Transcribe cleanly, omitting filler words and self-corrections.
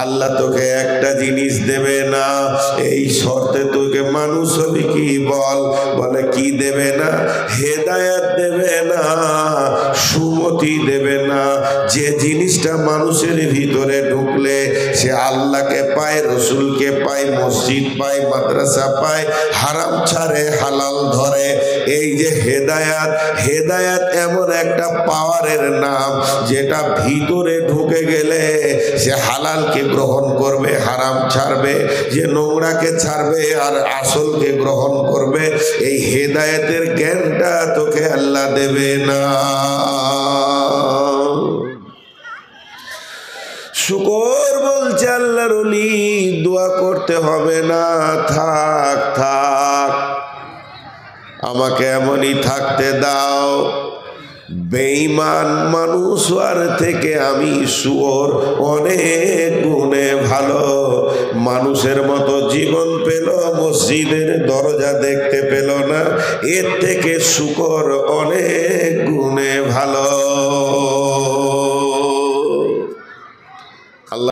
আল্লাহ তোকে একটা জিনিস দেবে না, এই শর্তে তোকে মানুষ হবি কি বল? বলে কি দেবে না? হেদায়েত দেবে না, সুমতি দেবে না। যে জিনিসটা মানুষের ভিতরে ঢুকলে সে আল্লাহকে পায়, রসুলকে পায়, মসজিদ পায়, মাদ্রাসা পায়, হারাম ছাড়ে, হালাল ধরে। এই যে হেদায়াত, হেদায়াত এমন একটা পাওয়ারের নাম যেটা ভিতরে ঢুকে গেলে সে হালালকে গ্রহণ করবে, হারাম ছাড়বে, যে নোংরাকে ছাড়বে আর আসলকে গ্রহণ করবে। এই হেদায়েতের জ্ঞানটা তোকে আল্লাহ দেবে না। শুকর বলছে আল্লাহর ওলি, দোয়া করতে হবে না, থাক থাক, আমাকে এমনই থাকতে দাও। বেঈমান মানুষ আর থেকে আমি শুয়োর অনেক গুণে ভালো। মানুষের মতো জীবন পেল, মসজিদের দরজা দেখতে পেল না, এর থেকে শুকর অনেক গুণে ভালো।